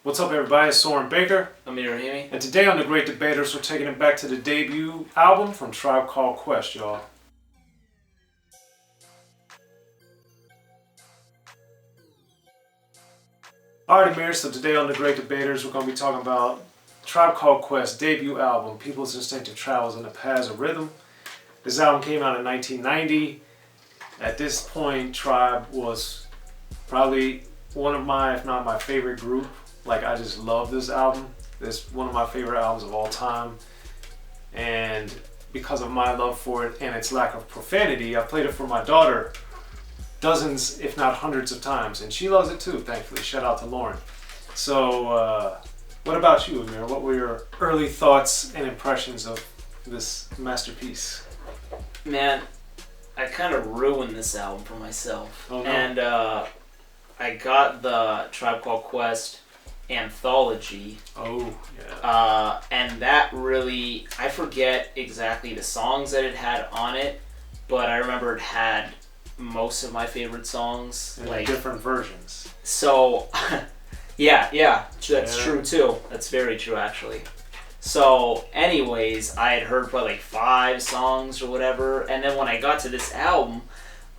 What's up, everybody? It's Soren Baker. Amir Rahimi. And today on The Great Debaters, we're taking it back to the debut album from Tribe Called Quest, y'all. Alright, Amir, so today on The Great Debaters, we're going to be talking about Tribe Called Quest debut album, People's Instinctive Travels in the Paths of Rhythm. This album came out in 1990. At this point, Tribe was probably one of my, if not my favorite group. Like, I just love this album. It's one of my favorite albums of all time. And because of my love for it and its lack of profanity, I played it for my daughter dozens, if not hundreds of times. And she loves it too, thankfully. Shout out to Lauren. So, what about you, Amir? What were your early thoughts and impressions of this masterpiece? Man, I kind of ruined this album for myself. Oh, no. And I got the Tribe Called Quest anthology. Oh, yeah. And that really, I forget exactly the songs that it had on it, but I remember it had most of my favorite songs. And like different versions. So, yeah, that's true too. That's very true, actually. So, anyways, I had heard probably like 5 songs or whatever, and then when I got to this album,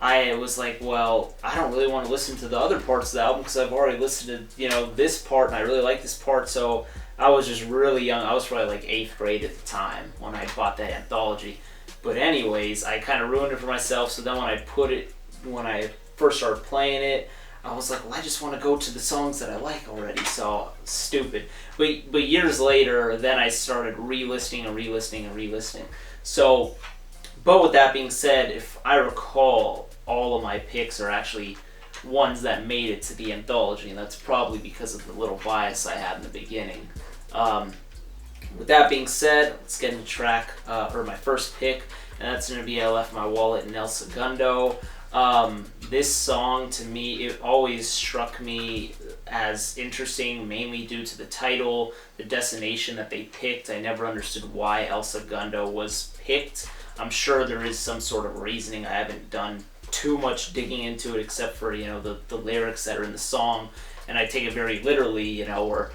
I was like, well, I don't really want to listen to the other parts of the album because I've already listened to, this part, and I really like this part. So I was just really young. I was probably like 8th grade at the time when I bought that anthology. But anyways, I kind of ruined it for myself. So then when I first started playing it, I was like, well, I just want to go to the songs that I like already. So stupid. But years later, then I started re-listening. So, but with that being said, if I recall, all of my picks are actually ones that made it to the anthology, and that's probably because of the little bias I had in the beginning. With that being said, let's get into my first pick, and that's going to be I Left My Wallet in El Segundo. This song, to me, it always struck me as interesting, mainly due to the title, the destination that they picked. I never understood why El Segundo was picked. I'm sure there is some sort of reasoning. I haven't done too much digging into it except for, the lyrics that are in the song. And I take it very literally, where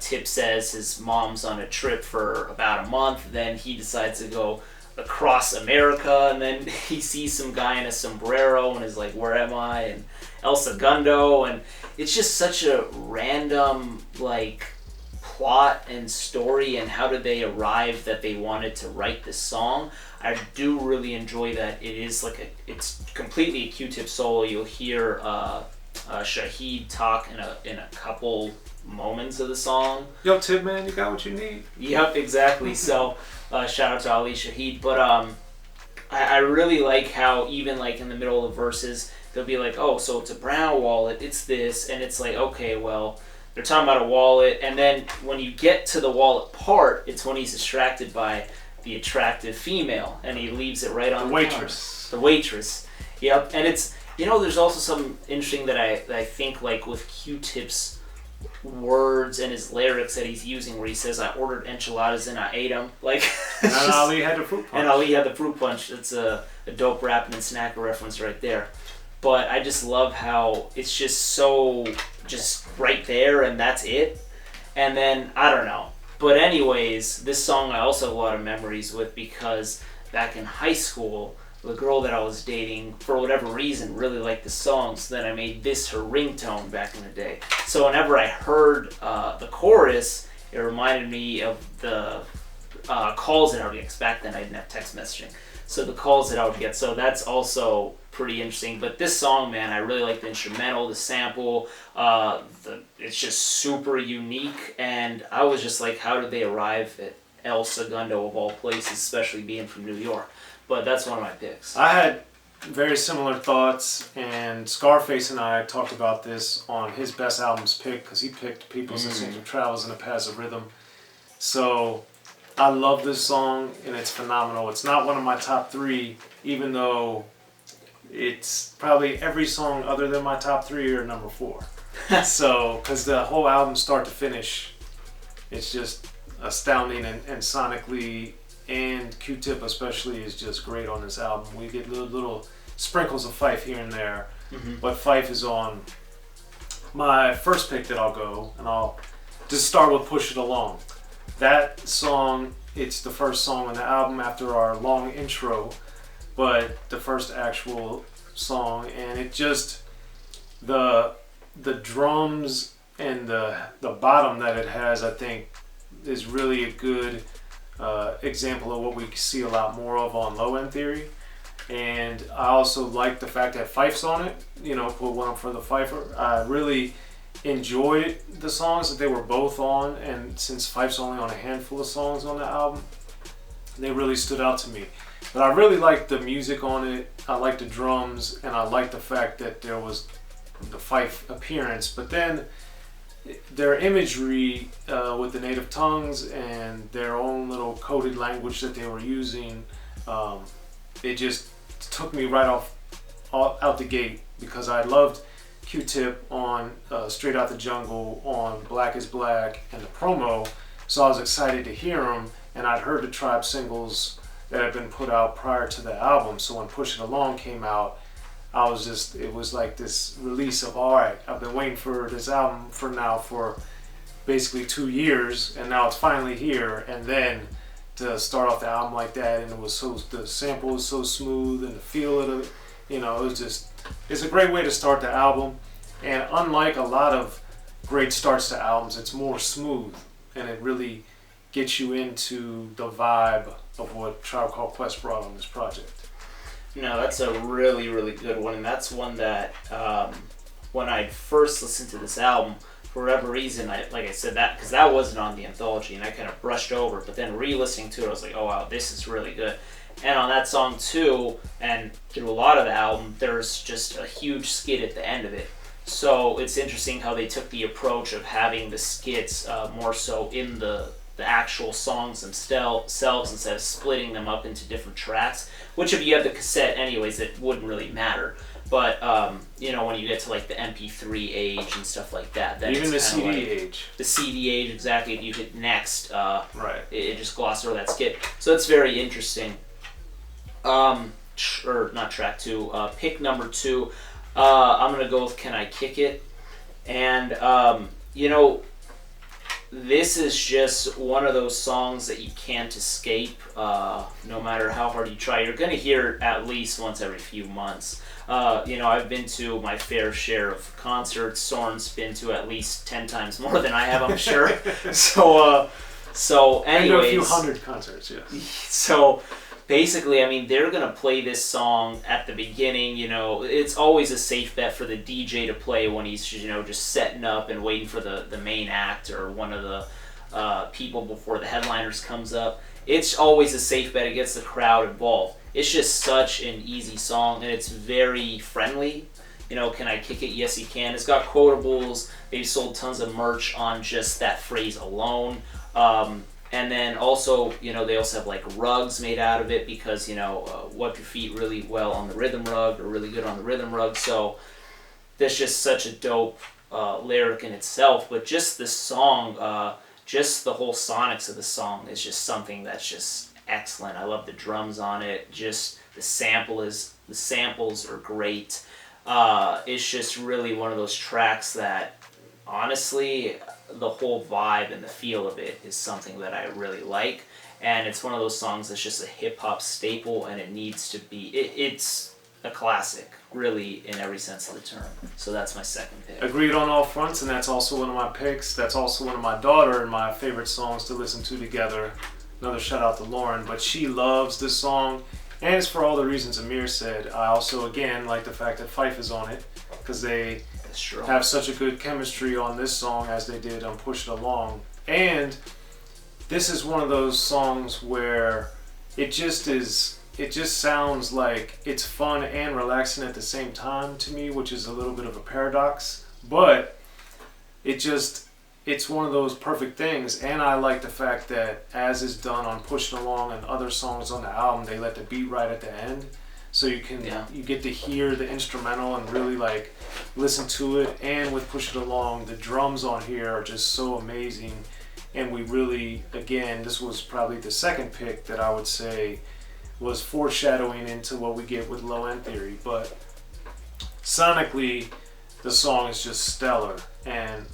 Tip says his mom's on a trip for about a month, then he decides to go across America, and then he sees some guy in a sombrero and is like, where am I? And El Segundo, and it's just such a random, plot and story, and how did they arrive that they wanted to write this song. I do really enjoy that it is it's completely a Q-Tip solo. You'll hear Shaheed talk in a couple moments of the song. Yo, Tip, man, you got what you need. Yep, exactly. So shout out to Ali Shaheed. But I really like how even in the middle of the verses, they'll be like, oh, so it's a brown wallet, it's this, and it's like, okay, well, they're talking about a wallet, and then when you get to the wallet part, it's when he's distracted by the attractive female, and he leaves it right on the waitress. The waitress. Yep, and it's, there's also some interesting that I think, with Q-Tip's words and his lyrics that he's using, where he says, I ordered enchiladas and I ate them. And Ali had the fruit punch. And Ali had the fruit punch. It's a dope Rappin And Snackin reference right there. But I just love how it's just so just right there, and that's it. And then, I don't know. But anyways, this song I also have a lot of memories with, because back in high school, the girl that I was dating, for whatever reason, really liked the song, so then I made this her ringtone back in the day. So whenever I heard the chorus, it reminded me of the calls that I would get. Back then I didn't have text messaging. So the calls that I would get. So that's also pretty interesting. But this song, man, I really like the instrumental, the sample. It's just super unique. And I was just like, how did they arrive at El Segundo of all places, especially being from New York? But that's one of my picks. I had very similar thoughts, and Scarface and I talked about this on his best albums pick, because he picked People's Instinctive Travels in the Paths of Rhythm. So I love this song, and it's phenomenal. It's not one of my top 3, even though it's probably every song other than my top 3 are number 4. So, because the whole album start to finish, it's just astounding, and sonically, and Q-Tip especially is just great on this album. We get little sprinkles of Fife here and there, but Fife is on my first pick that I'll go, and I'll just start with Push It Along. That song, it's the first song on the album after our long intro, but the first actual song, and it just, the drums and the bottom that it has, I think, is really a good example of what we see a lot more of on Low End Theory. And I also like the fact that Fife's on it, put one up for the Fifer. I really enjoyed the songs that they were both on, and since Fife's only on a handful of songs on the album, they really stood out to me. But I really liked the music on it, I liked the drums, and I liked the fact that there was the Fife appearance. But then their imagery with the native tongues and their own little coded language that they were using, it just took me right out the gate, because I loved Q-Tip on Straight Out the Jungle, on Black is Black, and the promo, so I was excited to hear them, and I'd heard the Tribe singles that had been put out prior to the album, so when Push It Along came out, it was like this release of, alright, I've been waiting for this album for basically 2 years, and now it's finally here. And then to start off the album like that, and the sample was so smooth, and the feel of it, it was just, it's a great way to start the album. And unlike a lot of great starts to albums, it's more smooth, and it really gets you into the vibe of what Tribe Called Quest brought on this project. No, that's a really, really good one, and that's one that when I first listened to this album, for whatever reason, like I said, that because that wasn't on the anthology, and I kind of brushed over. But then re-listening to it, I was like, oh wow, this is really good. And on that song too, and through a lot of the album, there's just a huge skit at the end of it. So it's interesting how they took the approach of having the skits more so in the actual songs themselves instead of splitting them up into different tracks, which if you have the cassette anyways, it wouldn't really matter. But when you get to like the MP3 age and stuff like that, then even the CD like age. The CD age, exactly. If you hit next, right, it just glossed over that skit. So it's very interesting. Or not track 2. Pick number 2. I'm gonna go with Can I Kick It? And this is just one of those songs that you can't escape, no matter how hard you try. You're going to hear it at least once every few months. I've been to my fair share of concerts. Soren's been to at least 10 times more than I have, I'm sure. So anyways. I know a few hundred concerts, yes. So basically, I mean, they're going to play this song at the beginning. It's always a safe bet for the DJ to play when he's, just setting up and waiting for the main act or one of the people before the headliners comes up. It's always a safe bet. It gets the crowd involved. It's just such an easy song, and it's very friendly. Can I kick it? Yes, you can. It's got quotables. They've sold tons of merch on just that phrase alone. And then also, they also have like rugs made out of it because, wipe your feet really well on the rhythm rug or really good on the rhythm rug. So that's just such a dope lyric in itself. But just the song, just the whole sonics of the song is just something that's just excellent. I love the drums on it. Just the samples are great. It's just really one of those tracks that, honestly, the whole vibe and the feel of it is something that I really like, and it's one of those songs that's just a hip-hop staple, and it needs to be, it's a classic, really, in every sense of the term. So that's my second pick. Agreed on all fronts, and that's also one of my picks. That's also one of my daughter and my favorite songs to listen to together. Another shout out to Lauren, but she loves this song, and it's for all the reasons Amir said. I also, again, like the fact that Fife is on it, because they have such a good chemistry on this song as they did on Push It Along. And this is one of those songs where it just sounds like it's fun and relaxing at the same time to me, which is a little bit of a paradox, but it's one of those perfect things. And I like the fact that, as is done on Push It Along and other songs on the album, they let the beat right at the end. So you get to hear the instrumental and really like listen to it. And with Push It Along, the drums on here are just so amazing. And we really, again, this was probably the second pick that I would say was foreshadowing into what we get with Low End Theory. But sonically, the song is just stellar. And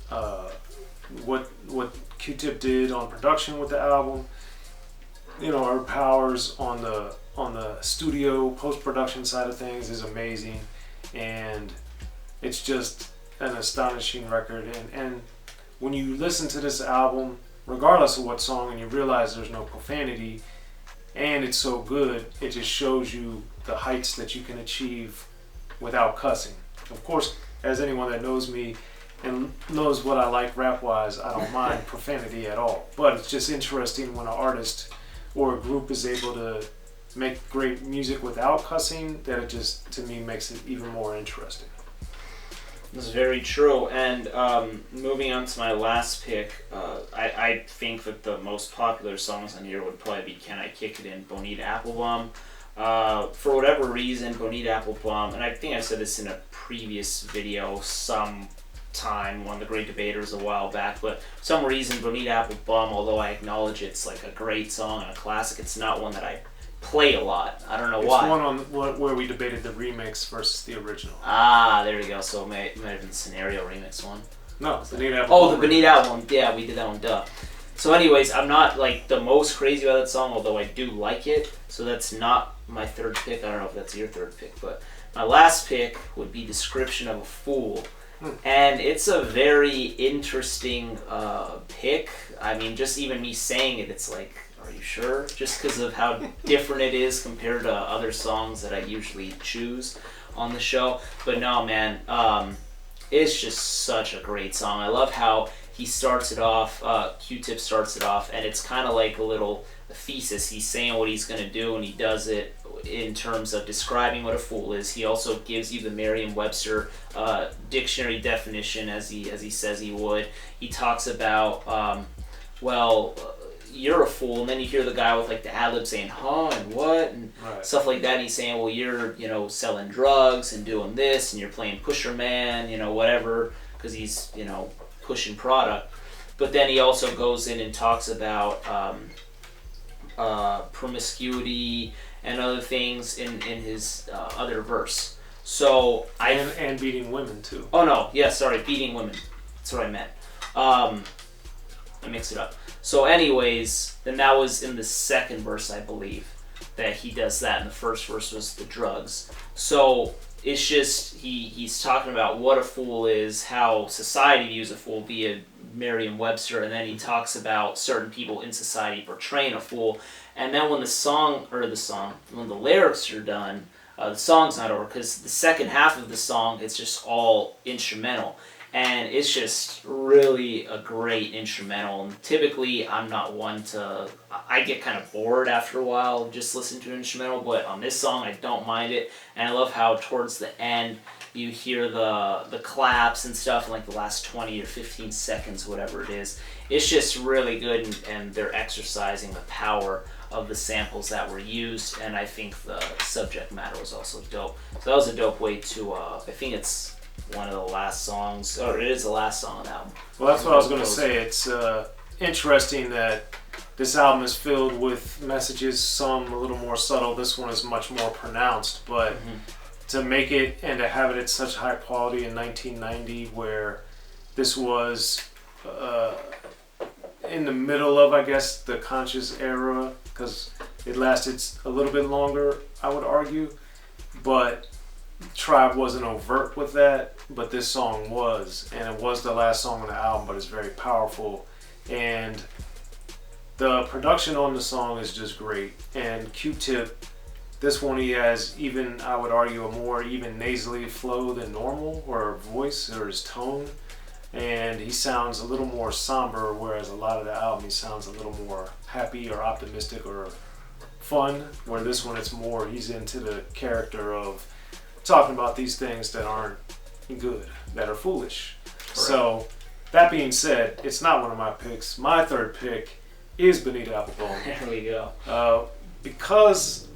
what what Q-Tip did on production with the album. You know, her powers on the studio post-production side of things is amazing, and it's just an astonishing record. And when you listen to this album, regardless of what song, and you realize there's no profanity, and it's so good, it just shows you the heights that you can achieve without cussing. Of course, as anyone that knows me and knows what I like rap-wise, I don't mind profanity at all. But it's just interesting when an artist or a group is able to make great music without cussing, that it just, to me, makes it even more interesting. This is very true. And moving on to my last pick, I think that the most popular songs on here would probably be Can I Kick It In, Bonita Applebum. For whatever reason, Bonita Applebum, and I think I said this in a previous video sometime, one of the Great Debaters a while back, but for some reason Bonita Applebum, although I acknowledge it's like a great song and a classic, it's not one that I play a lot. I don't know why. It's one on where we debated the remix versus the original. Ah, there we go. So it might have been the Scenario remix one. No, the Bonita Applebum. Oh, the Bonita Applebum. Yeah, we did that one. Duh. So anyways, I'm not like the most crazy about that song, although I do like it. So that's not my third pick. I don't know if that's your third pick, but my last pick would be Description of a Fool. And it's a very interesting pick. I mean, just even me saying it, it's like, are you sure? Just because of how different it is compared to other songs that I usually choose on the show. But no, man, it's just such a great song. I love how he starts it off, Q-Tip starts it off, and it's kind of like a little thesis. He's saying what he's going to do, and he does it in terms of describing what a fool is. He also gives you the Merriam-Webster dictionary definition, as he says he would. He talks about, you're a fool, and then you hear the guy with like the ad-lib saying, huh, and what, and stuff like that, and he's saying, well, you're, selling drugs and doing this, and you're playing pusher man, whatever, because he's, pushing product. But then he also goes in and talks about promiscuity and other things in his other verse. So and beating women too. Oh no, yeah, sorry, beating women. That's what I meant. I mixed it up. So anyways, then that was in the second verse, I believe, that he does that, and the first verse was the drugs. So it's just he's talking about what a fool is, how society views a fool via Merriam-Webster, and then he talks about certain people in society portraying a fool. And then when when the lyrics are done, the song's not over, because the second half of the song, it's just all instrumental. And it's just really a great instrumental. And typically, I'm not one to... I get kind of bored after a while just listening to an instrumental, but on this song, I don't mind it. And I love how towards the end, you hear the claps and stuff in like the last 20 or 15 seconds, whatever it is. It's just really good, and they're exercising the power of the samples that were used, and I think the subject matter was also dope. So that was a dope way to... I think it's one of the last songs, or it is the last song on the album. Well, that's what I was going to say. It's interesting that this album is filled with messages, some a little more subtle. This one is much more pronounced, but to make it and to have it at such high quality in 1990, where this was in the middle of, I guess, the conscious era, because it lasted a little bit longer, I would argue, but Tribe wasn't overt with that, but this song was, and it was the last song on the album, but it's very powerful, and the production on the song is just great. And Q-Tip, this one he has even, I would argue, a more even nasally flow than normal, or voice, or his tone, and he sounds a little more somber, whereas a lot of the album he sounds a little more happy or optimistic or fun, where this one it's more, he's into the character of talking about these things that aren't good, that are foolish. Right. So, that being said, it's not one of my picks. My third pick is Bonita Applebum. There we go. Because,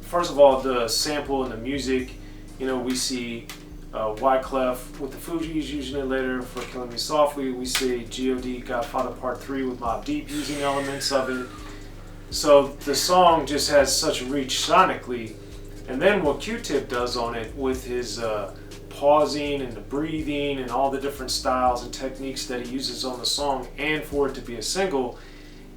first of all, the sample and the music, we see Wyclef with the Fugees using it later for Killing Me Softly. We see G.O.D. Godfather Part 3 with Mobb Deep using elements of it. So, the song just has such reach sonically. And then what Q-Tip does on it with his pausing and the breathing and all the different styles and techniques that he uses on the song, and for it to be a single,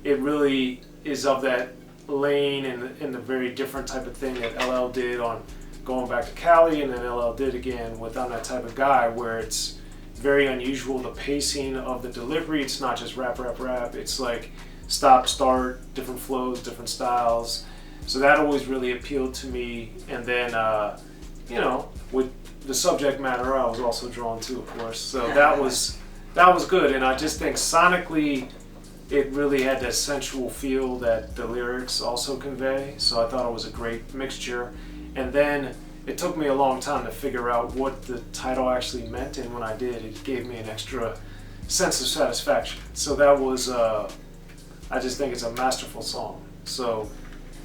it really is of that lane and the very different type of thing that LL did on Going Back to Cali, and then LL did again with I'm That Type of Guy, where it's very unusual, the pacing of the delivery. It's not just rap, rap, rap. It's like stop, start, different flows, different styles. So that always really appealed to me. And then, with the subject matter, I was also drawn to, of course. So that was good. And I just think sonically, it really had that sensual feel that the lyrics also convey. So I thought it was a great mixture. And then it took me a long time to figure out what the title actually meant, and when I did, it gave me an extra sense of satisfaction. So that was, I just think it's a masterful song. So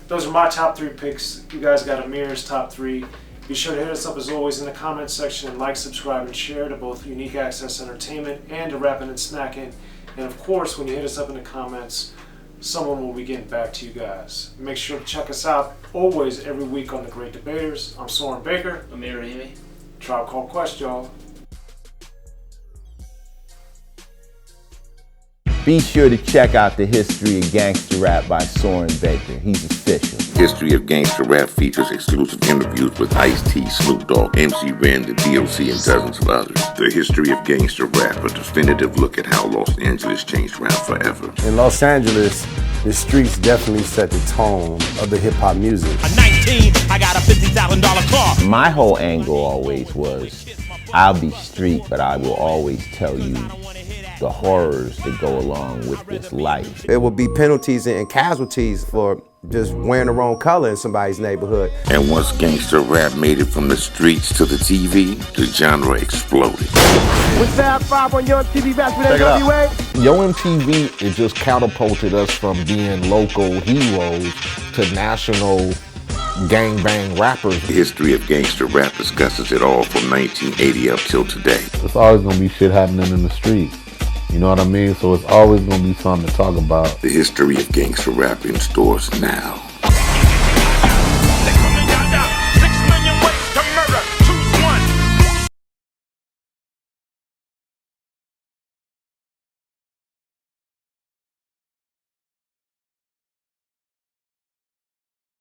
those are my top 3 picks. You guys got Amir's top 3. Be sure to hit us up as always in the comments section and like, subscribe, and share to both Unique Access Entertainment and to Rappin And Snackin. And of course, when you hit us up in the comments, someone will be getting back to you guys. Make sure to check us out always every week on The Great Debaters. I'm Soren Baker. Amir Rahimi. Tribe Called Quest, y'all. Be sure to check out The History of Gangsta Rap by Soren Baker. He's official. History of Gangsta Rap features exclusive interviews with Ice-T, Snoop Dogg, MC Ren, the DOC, and dozens of others. The History of Gangsta Rap, a definitive look at how Los Angeles changed rap forever. In Los Angeles, the streets definitely set the tone of the hip-hop music. At 19, I got a $50,000 car. My whole angle always was, I'll be street, but I will always tell you the horrors that go along with this life. It would be penalties and casualties for just wearing the wrong color in somebody's neighborhood. And once gangsta rap made it from the streets to the TV, the genre exploded. What's that 5 on your MTV Rap with NWA? Yo MTV, it just catapulted us from being local heroes to national gangbang rappers. The History of Gangsta Rap discusses it all from 1980 up till today. It's always gonna be shit happening in the streets. You know what I mean? So it's always gonna be something to talk about. The History of Gangsta Rap in stores now.